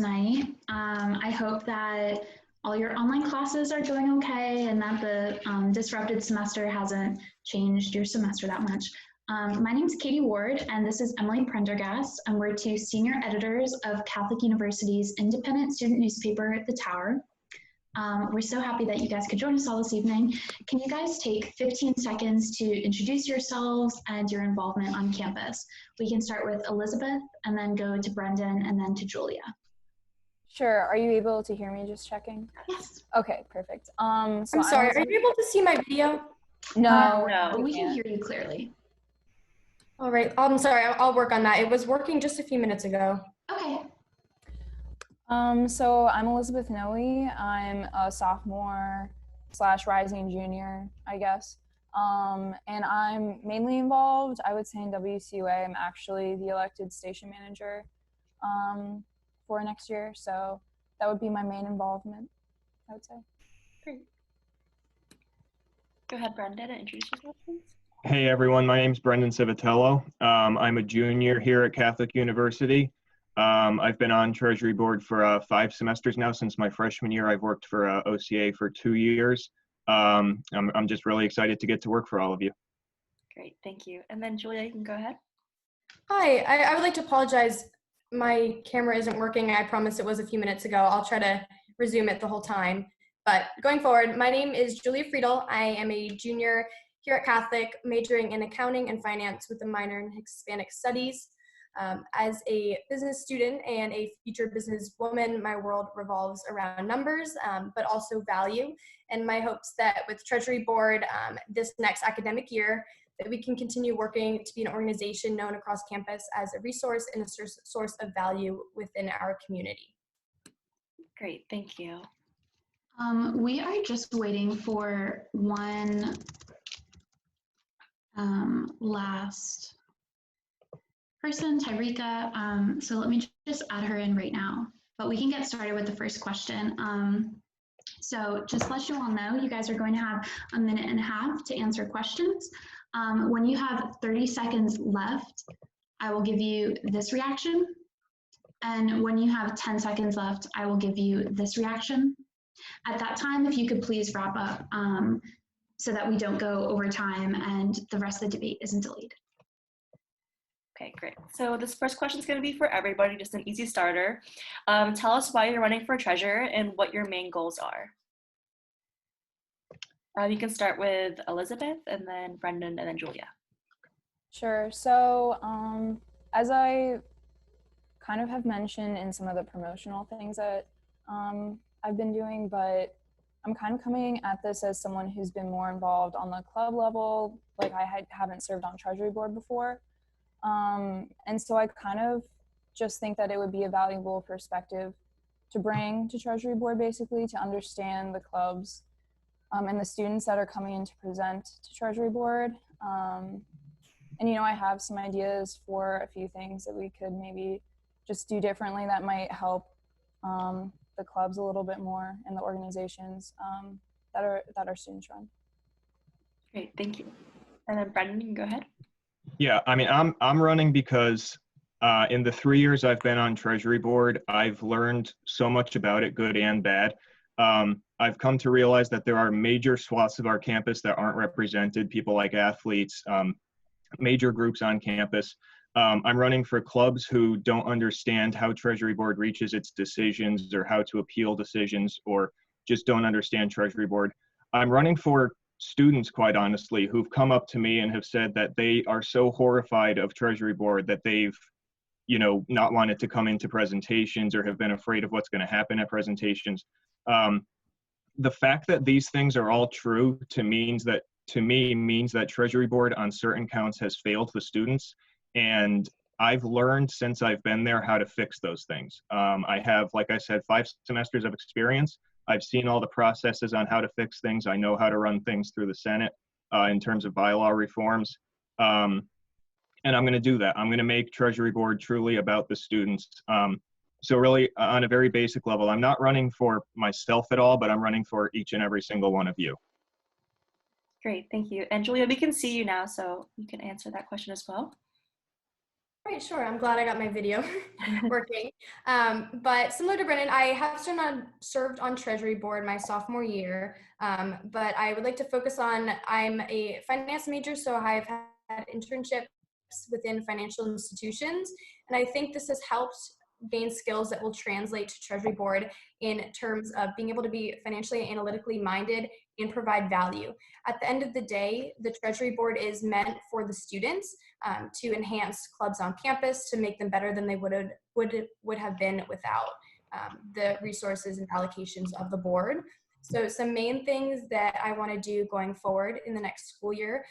tonight. I hope that all your online classes are going okay and that the disrupted semester hasn't changed your semester that much. My name is Katie Ward, and this is Emily Prendergast, and we're two senior editors of Catholic University's independent student newspaper, The Tower. We're so happy that you guys could join us all this evening. Can you guys take 15 seconds to introduce yourselves and your involvement on campus? We can start with Elizabeth and then go to Brendan and then to Julia. Sure. Are you able to hear me? Just checking. Yes. Okay, perfect. I'm sorry, are you able to see my video? No, but we can hear you clearly. All right, I'm sorry, I'll work on that. It was working just a few minutes ago. Okay. So I'm Elizabeth Noe. I'm a sophomore / rising junior, I guess. And I'm mainly involved, I would say, in WCUA. I'm actually the elected station manager for next year. So that would be my main involvement, I would say. Great. Go ahead, Brendan, and introduce yourself, please. Hey everyone, my name's Brendan Civitello. I'm a junior here at Catholic University. I've been on Treasury Board for 5 semesters now. Since my freshman year, I've worked for OCA for 2 years. I'm just really excited to get to work for all of you. Great, thank you. And then Julia, you can go ahead. Hi, I would like to apologize. My camera isn't working. I promised it was a few minutes ago. I'll try to resume it the whole time. But going forward, my name is Julia Friedel. I am a junior here at Catholic, majoring in accounting and finance with a minor in Hispanic studies. As a business student and a future business woman, my world revolves around numbers, but also value. And my hopes that with Treasury Board this next academic year, that we can continue working to be an organization known across campus as a resource and a source of value within our community. Great, thank you. We are just waiting for one last person, Tyreka. So let me just add her in right now, but we can get started with the first question. So just to let you all know, you guys are going to have a minute and a half to answer questions. When you have 30 seconds left, I will give you this reaction. And when you have 10 seconds left, I will give you this reaction. At that time, if you could please wrap up so that we don't go over time and the rest of the debate isn't delayed. Okay, great. So this first question is going to be for everybody, just an easy starter. Tell us why you're running for treasurer and what your main goals are. You can start with Elizabeth, and then Brendan, and then Julia. Sure. So as I kind of have mentioned in some of the promotional things that I've been doing, but I'm kind of coming at this as someone who's been more involved on the club level. Like I haven't served on Treasury Board before. And so I kind of just think that it would be a valuable perspective to bring to Treasury Board, basically, to understand the clubs and the students that are coming in to present to Treasury Board. And, you know, I have some ideas for a few things that we could maybe just do differently that might help the clubs a little bit more and the organizations that our students run. Great, thank you. And then Brendan, you can go ahead. Yeah, I mean, I'm running because in the 3 years I've been on Treasury Board, I've learned so much about it, good and bad. I've come to realize that there are major swaths of our campus that aren't represented, people like athletes, major groups on campus. I'm running for clubs who don't understand how Treasury Board reaches its decisions or how to appeal decisions, or just don't understand Treasury Board. I'm running for students, quite honestly, who've come up to me and have said that they are so horrified of Treasury Board that they've, you know, not wanted to come into presentations or have been afraid of what's going to happen at presentations. The fact that these things are all true to me means that Treasury Board on certain counts has failed the students. And I've learned since I've been there how to fix those things. I have, like I said, 5 semesters of experience. I've seen all the processes on how to fix things. I know how to run things through the Senate in terms of bylaw reforms. And I'm going to do that. I'm going to make Treasury Board truly about the students. So really, on a very basic level, I'm not running for myself at all, but I'm running for each and every single one of you. Great, thank you. And Julia, we can see you now, so you can answer that question as well. Right, sure. I'm glad I got my video working. But similar to Brennan, I have served on Treasury Board my sophomore year, but I would like to focus on, I'm a finance major, so I've had internships within financial institutions, and I think this has helped gain skills that will translate to Treasury Board in terms of being able to be financially and analytically minded and provide value. At the end of the day, the Treasury Board is meant for the students to enhance clubs on campus, to make them better than they would have been without the resources and allocations of the board. So some main things that I want to do going forward in the next school year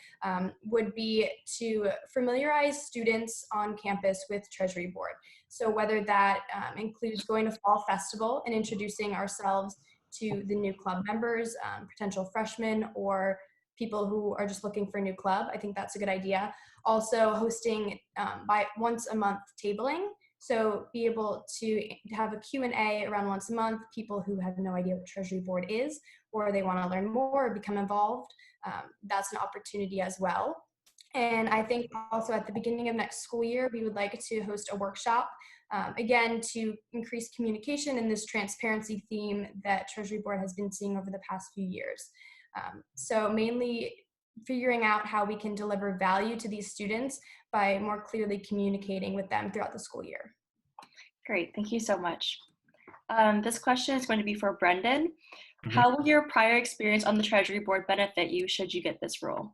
would be to familiarize students on campus with Treasury Board. So whether that includes going to Fall Festival and introducing ourselves to the new club members, potential freshmen, or people who are just looking for a new club, I think that's a good idea. Also hosting by once a month tabling. So be able to have a Q&A around once a month, people who have no idea what Treasury Board is, or they want to learn more or become involved. That's an opportunity as well. And I think also at the beginning of next school year, we would like to host a workshop, again, to increase communication in this transparency theme that Treasury Board has been seeing over the past few years. So mainly figuring out how we can deliver value to these students by more clearly communicating with them throughout the school year. Great, thank you so much. This question is going to be for Brendan. Mhm. How will your prior experience on the Treasury Board benefit you should you get this role?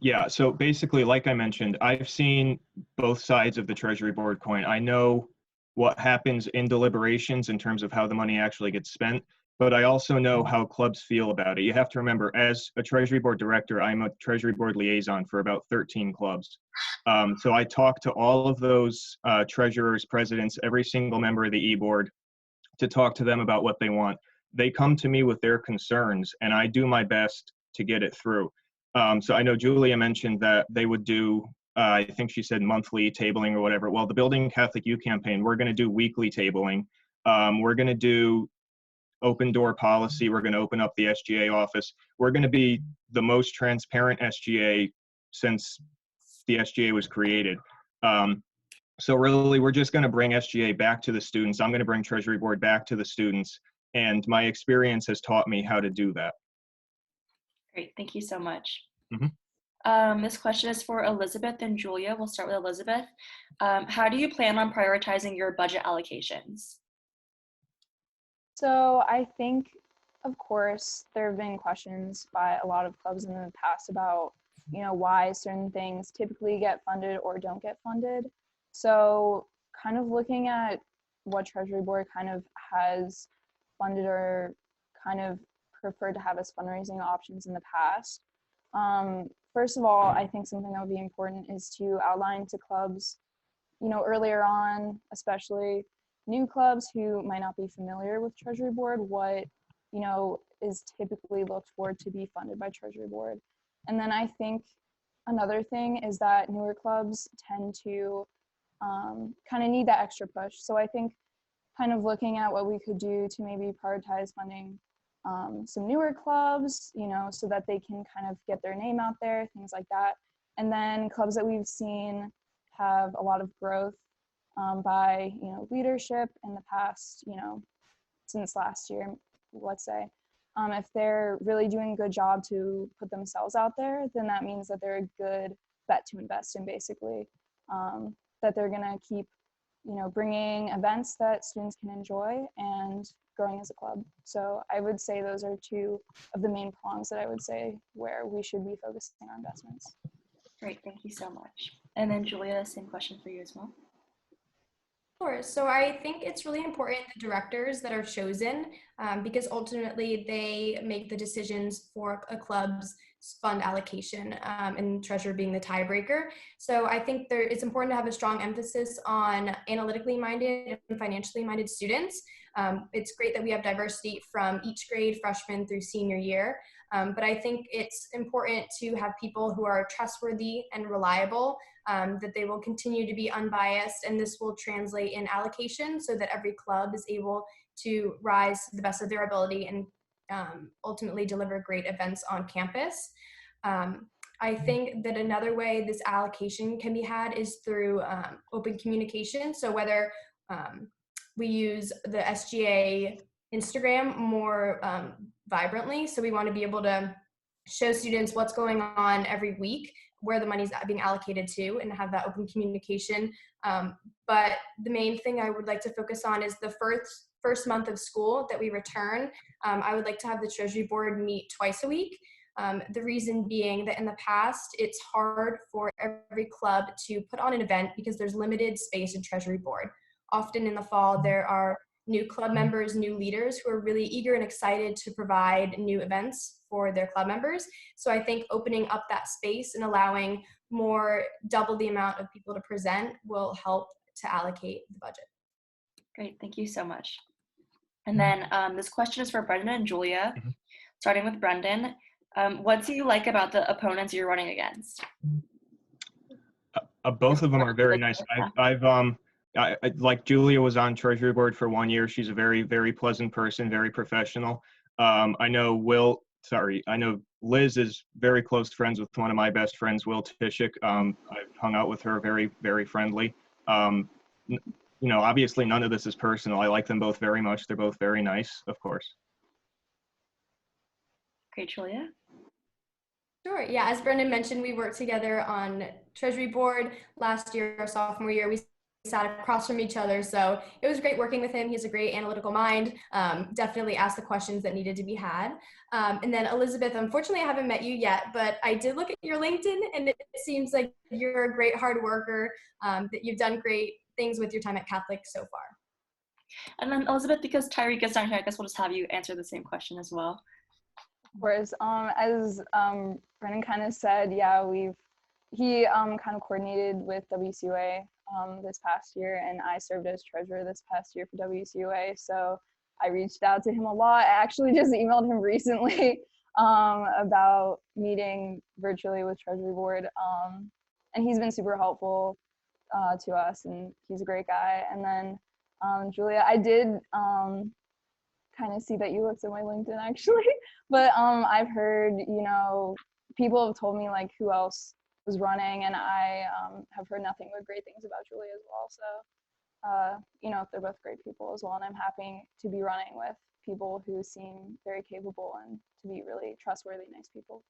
Yeah, so basically, like I mentioned, I've seen both sides of the Treasury Board coin. I know what happens in deliberations in terms of how the money actually gets spent, but I also know how clubs feel about it. You have to remember, as a Treasury Board director, I'm a Treasury Board liaison for about 13 clubs. So I talk to all of those treasurers, presidents, every single member of the e-board to talk to them about what they want. They come to me with their concerns, and I do my best to get it through. So I know Julia mentioned that they would do, I think she said monthly tabling or whatever. Well, the Building Catholic U campaign, we're going to do weekly tabling. We're going to do open door policy. We're going to open up the SGA office. We're going to be the most transparent SGA since the SGA was created. So really, we're just going to bring SGA back to the students. I'm going to bring Treasury Board back to the students. And my experience has taught me how to do that. Great, thank you so much. Mhm. This question is for Elizabeth and Julia. We'll start with Elizabeth. How do you plan on prioritizing your budget allocations? So I think, of course, there have been questions by a lot of clubs in the past about, why certain things typically get funded or don't get funded. So kind of looking at what Treasury Board kind of has funded or kind of preferred to have as fundraising options in the past. First of all, I think something that would be important is to outline to clubs, earlier on, especially new clubs who might not be familiar with Treasury Board, what, is typically looked for to be funded by Treasury Board. And then I think another thing is that newer clubs tend to kind of need that extra push. So I think kind of looking at what we could do to maybe prioritize funding some newer clubs, so that they can kind of get their name out there, things like that. And then clubs that we've seen have a lot of growth by, leadership in the past, since last year, let's say. If they're really doing a good job to put themselves out there, then that means that they're a good bet to invest in, basically. That they're going to keep, bringing events that students can enjoy and growing as a club. So I would say those are two of the main prongs that I would say where we should be focusing our investments. Great, thank you so much. And then Julia, same question for you as well. Sure. So I think it's really important the directors that are chosen because ultimately they make the decisions for a club's fund allocation and treasurer being the tiebreaker. So I think it's important to have a strong emphasis on analytically minded and financially minded students. It's great that we have diversity from each grade, freshman through senior year. But I think it's important to have people who are trustworthy and reliable, that they will continue to be unbiased, and this will translate in allocation so that every club is able to rise to the best of their ability and ultimately deliver great events on campus. I think that another way this allocation can be had is through open communication. So whether we use the SGA Instagram more vibrantly. So we want to be able to show students what's going on every week, where the money's being allocated to, and have that open communication. But the main thing I would like to focus on is the first month of school that we return. I would like to have the Treasury Board meet twice a week. The reason being that in the past, it's hard for every club to put on an event because there's limited space in Treasury Board. Often in the fall, there are new club members, new leaders who are really eager and excited to provide new events for their club members. So I think opening up that space and allowing double the amount of people to present will help to allocate the budget. Great, thank you so much. And then this question is for Brendan and Julia. Starting with Brendan, what do you like about the opponents you're running against? Both of them are very nice. Like Julia was on Treasury Board for 1 year. She's a very, very pleasant person, very professional. I know Liz is very close friends with one of my best friends, Will Tishik. I've hung out with her, very, very friendly. Obviously none of this is personal. I like them both very much. They're both very nice, of course. Great, Julia. Sure. Yeah, as Brendan mentioned, we worked together on Treasury Board last year, our sophomore year. We sat across from each other, so it was great working with him. He has a great analytical mind. Definitely asked the questions that needed to be had. And then Elizabeth, unfortunately, I haven't met you yet, but I did look at your LinkedIn, and it seems like you're a great hard worker. That you've done great things with your time at Catholic so far. And then Elizabeth, because Tyreeka's not here, I guess we'll just have you answer the same question as well. Whereas, as Brennan kind of said, yeah, he kind of coordinated with WCUA this past year, and I served as treasurer this past year for WCUA. So I reached out to him a lot. I actually just emailed him recently about meeting virtually with Treasury Board, and he's been super helpful to us, and he's a great guy. And then Julia, I did kind of see that you looked at my LinkedIn actually, but I've heard, people have told me like who else was running, and I have heard nothing but great things about Julia as well. So, they're both great people as well, and I'm happy to be running with people who seem very capable and to be really trustworthy, nice people.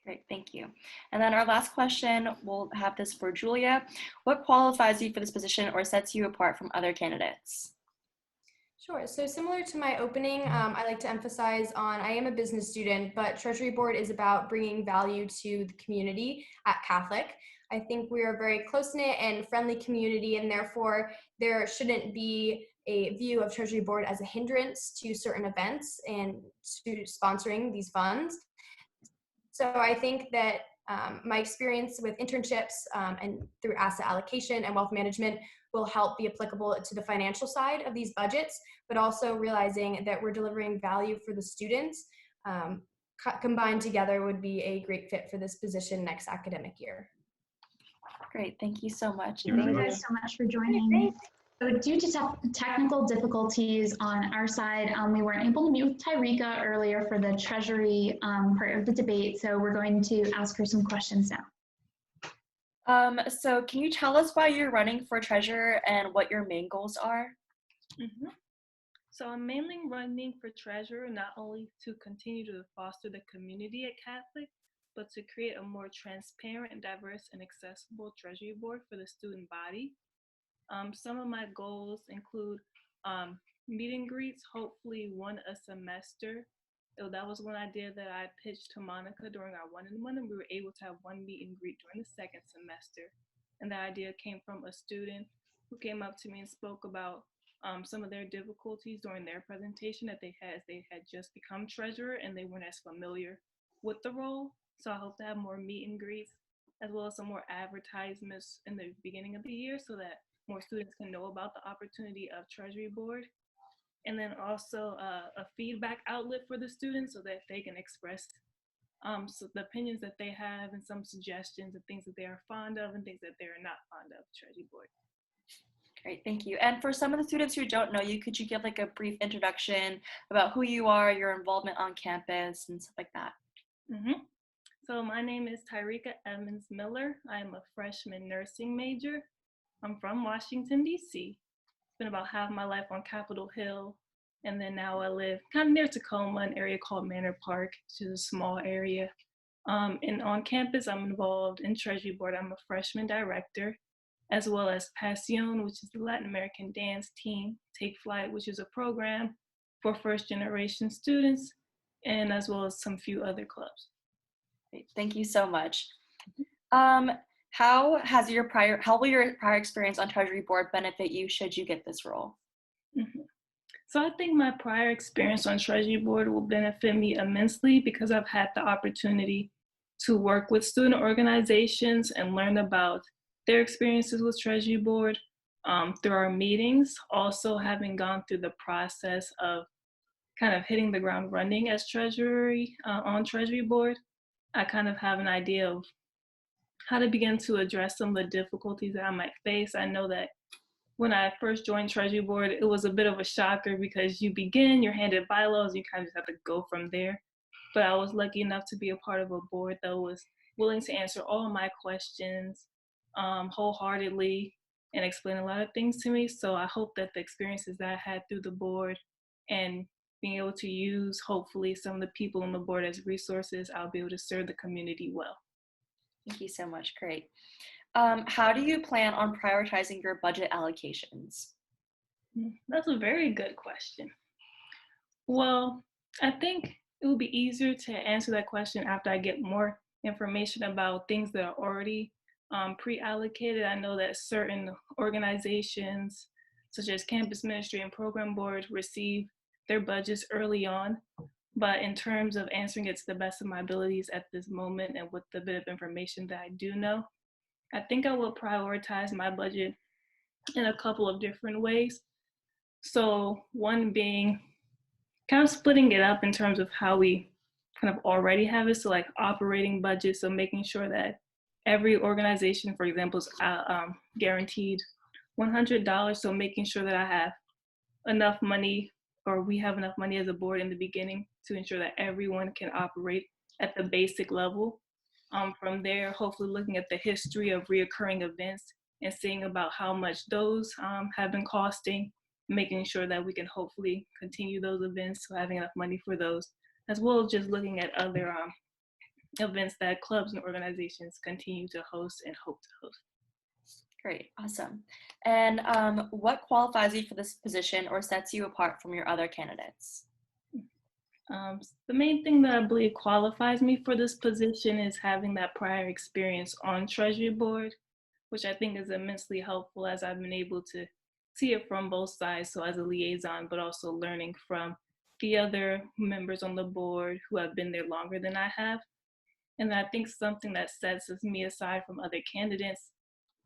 Great, thank you. And then our last question, we'll have this for Julia. What qualifies you for this position or sets you apart from other candidates? Sure. So similar to my opening, I like to emphasize on I am a business student, but Treasury Board is about bringing value to the community at Catholic. I think we are a very close-knit and friendly community, and therefore there shouldn't be a view of Treasury Board as a hindrance to certain events and to sponsoring these funds. So I think that my experience with internships and through asset allocation and wealth management will help be applicable to the financial side of these budgets, but also realizing that we're delivering value for the students combined together would be a great fit for this position next academic year. Great, thank you so much. Thank you guys so much for joining. So due to technical difficulties on our side, we weren't able to meet with Tyreeka earlier for the Treasury part of the debate, so we're going to ask her some questions now. So can you tell us why you're running for treasurer and what your main goals are? So I'm mainly running for treasurer not only to continue to foster the community at Catholic, but to create a more transparent, diverse, and accessible Treasury Board for the student body. Some of my goals include meet and greets, hopefully one a semester. So that was one idea that I pitched to Monica during our one-on-one, and we were able to have one meet and greet during the second semester. And that idea came from a student who came up to me and spoke about some of their difficulties during their presentation that they had just become treasurer and they weren't as familiar with the role. So I hope to have more meet and greets as well as some more advertisements in the beginning of the year so that more students can know about the opportunity of Treasury Board. And then also a feedback outlet for the students so that they can express so the opinions that they have and some suggestions and things that they are fond of and things that they are not fond of Treasury Board. Great, thank you. And for some of the students who don't know you, could you give like a brief introduction about who you are, your involvement on campus and stuff like that? So my name is Tyreka Evans Miller. I am a freshman nursing major. I'm from Washington, D.C. Spent about half my life on Capitol Hill, and then now I live kind of near Tacoma, an area called Manor Park, which is a small area. And on campus, I'm involved in Treasury Board. I'm a freshman director, as well as Pasión, which is the Latin American dance team, Take Flight, which is a program for first generation students, and as well as some few other clubs. Great. Thank you so much. How will your prior experience on Treasury Board benefit you should you get this role? Mhm. So I think my prior experience on Treasury Board will benefit me immensely because I've had the opportunity to work with student organizations and learn about their experiences with Treasury Board through our meetings. Also, having gone through the process of kind of hitting the ground running as Treasury on Treasury Board, I kind of have an idea of how to begin to address some of the difficulties that I might face. I know that when I first joined Treasury Board, it was a bit of a shocker because you're handed bylaws, you kind of just have to go from there. But I was lucky enough to be a part of a board that was willing to answer all of my questions wholeheartedly and explain a lot of things to me. So I hope that the experiences that I had through the board and being able to use hopefully some of the people on the board as resources, I'll be able to serve the community well. Thank you so much. Great. How do you plan on prioritizing your budget allocations? That's a very good question. Well, I think it will be easier to answer that question after I get more information about things that are already pre-allocated. I know that certain organizations, such as campus ministry and program board, receive their budgets early on. But in terms of answering it to the best of my abilities at this moment and with the bit of information that I do know, I think I will prioritize my budget in a couple of different ways. So one being kind of splitting it up in terms of how we kind of already have it. So like operating budget, so making sure that every organization, for example, is guaranteed $100. So making sure that I have enough money, or we have enough money as a board in the beginning to ensure that everyone can operate at the basic level. From there, hopefully looking at the history of reoccurring events and seeing about how much those have been costing, making sure that we can hopefully continue those events, so having enough money for those, as well as just looking at other events that clubs and organizations continue to host and hope to host. Great, awesome. And what qualifies you for this position or sets you apart from your other candidates? The main thing that I believe qualifies me for this position is having that prior experience on Treasury Board, which I think is immensely helpful as I've been able to see it from both sides, so as a liaison, but also learning from the other members on the board who have been there longer than I have. And I think something that sets me aside from other candidates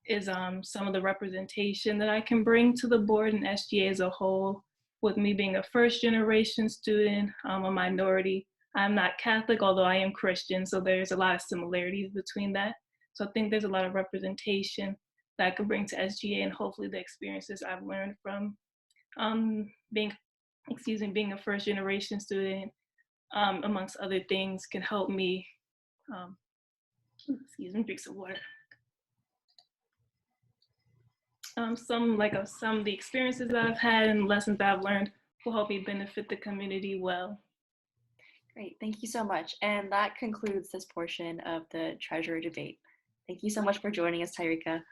is some of the representation that I can bring to the board and SGA as a whole. With me being a first generation student, a minority, I'm not Catholic, although I am Christian, so there's a lot of similarities between that. So I think there's a lot of representation that I could bring to SGA, and hopefully the experiences I've learned from being a first generation student, amongst other things, can help me, drink some water. Some of the experiences that I've had and lessons that I've learned will help me benefit the community well. Great, thank you so much. And that concludes this portion of the Treasurer debate. Thank you so much for joining us, Tyreka.